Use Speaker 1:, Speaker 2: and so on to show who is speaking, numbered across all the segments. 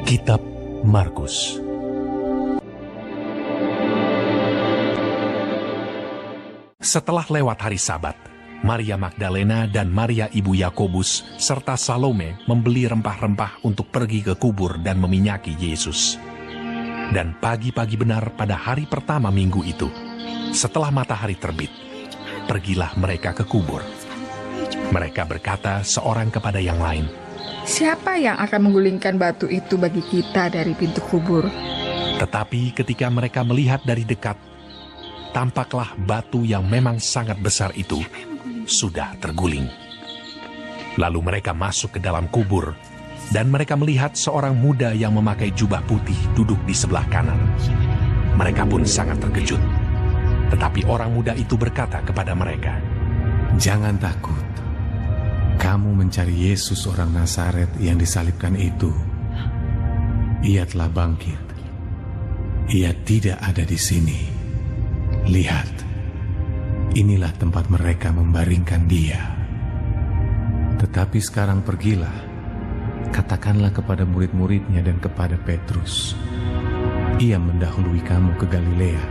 Speaker 1: Kitab Markus. Setelah lewat hari Sabat, Maria Magdalena dan Maria ibu Yakobus serta Salome membeli rempah-rempah untuk pergi ke kubur dan meminyaki Yesus. Dan pagi-pagi benar pada hari pertama minggu itu, setelah matahari terbit, pergilah mereka ke kubur. Mereka berkata seorang kepada yang lain,
Speaker 2: "Siapa yang akan menggulingkan batu itu bagi kita dari pintu kubur?"
Speaker 1: Tetapi ketika mereka melihat dari dekat, tampaklah batu yang memang sangat besar itu sudah terguling. Lalu mereka masuk ke dalam kubur, dan mereka melihat seorang muda yang memakai jubah putih duduk di sebelah kanan. Mereka pun sangat terkejut. Tetapi orang muda itu berkata kepada mereka,
Speaker 3: "Jangan takut. Kamu mencari Yesus orang Nazaret yang disalibkan itu. Ia telah bangkit. Ia tidak ada di sini. Lihat, inilah tempat mereka membaringkan dia. Tetapi sekarang pergilah, katakanlah kepada murid-muridnya dan kepada Petrus. Ia mendahului kamu ke Galilea.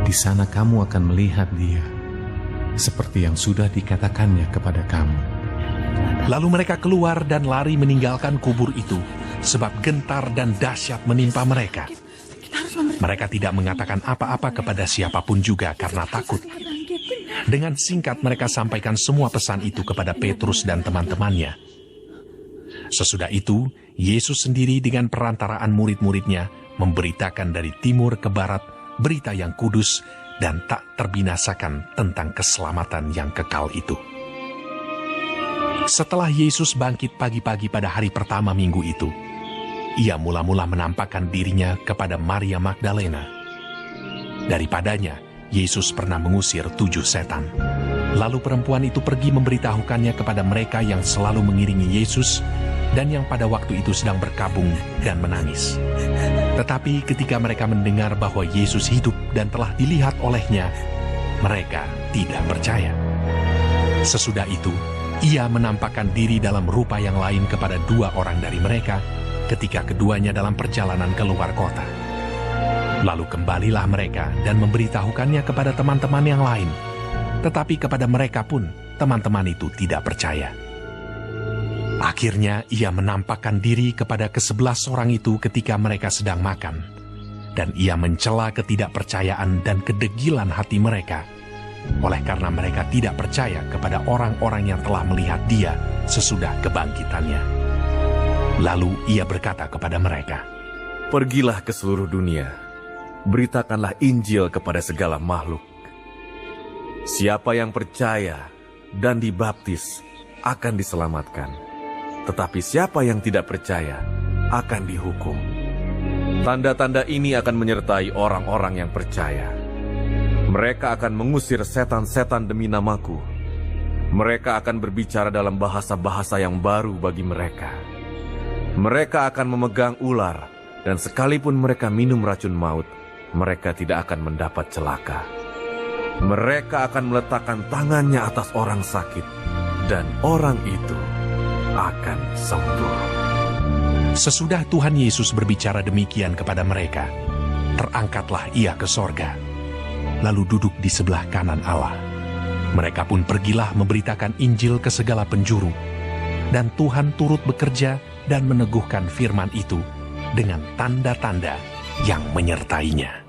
Speaker 3: Di sana kamu akan melihat dia, seperti yang sudah dikatakannya kepada kamu."
Speaker 1: Lalu mereka keluar dan lari meninggalkan kubur itu, sebab gentar dan dahsyat menimpa mereka. Mereka tidak mengatakan apa-apa kepada siapapun juga karena takut. Dengan singkat mereka sampaikan semua pesan itu kepada Petrus dan teman-temannya. Sesudah itu, Yesus sendiri dengan perantaraan murid-muridnya memberitakan dari timur ke barat berita yang kudus dan tak terbinasakan tentang keselamatan yang kekal itu. Setelah Yesus bangkit pagi-pagi pada hari pertama minggu itu, ia mula-mula menampakkan dirinya kepada Maria Magdalena. Daripadanya, Yesus pernah mengusir 7 setan. Lalu perempuan itu pergi memberitahukannya kepada mereka yang selalu mengiringi Yesus dan yang pada waktu itu sedang berkabung dan menangis. Tetapi ketika mereka mendengar bahwa Yesus hidup dan telah dilihat olehnya, mereka tidak percaya. Sesudah itu, ia menampakkan diri dalam rupa yang lain kepada 2 orang dari mereka ketika keduanya dalam perjalanan keluar kota. Lalu kembalilah mereka dan memberitahukannya kepada teman-teman yang lain. Tetapi kepada mereka pun, teman-teman itu tidak percaya. Akhirnya ia menampakkan diri kepada ke-11 orang itu ketika mereka sedang makan. Dan ia mencela ketidakpercayaan dan kedegilan hati mereka, oleh karena mereka tidak percaya kepada orang-orang yang telah melihat dia sesudah kebangkitannya. Lalu ia berkata kepada mereka,
Speaker 4: "Pergilah ke seluruh dunia, beritakanlah Injil kepada segala makhluk. Siapa yang percaya dan dibaptis akan diselamatkan. Tetapi siapa yang tidak percaya akan dihukum. Tanda-tanda ini akan menyertai orang-orang yang percaya. Mereka akan mengusir setan-setan demi namaku. Mereka akan berbicara dalam bahasa-bahasa yang baru bagi mereka. Mereka akan memegang ular, dan sekalipun mereka minum racun maut, mereka tidak akan mendapat celaka. Mereka akan meletakkan tangannya atas orang sakit, dan orang itu akan sembuh."
Speaker 1: Sesudah Tuhan Yesus berbicara demikian kepada mereka, terangkatlah ia ke sorga, lalu duduk di sebelah kanan Allah. Mereka pun pergilah memberitakan Injil ke segala penjuru, dan Tuhan turut bekerja dan meneguhkan firman itu dengan tanda-tanda yang menyertainya.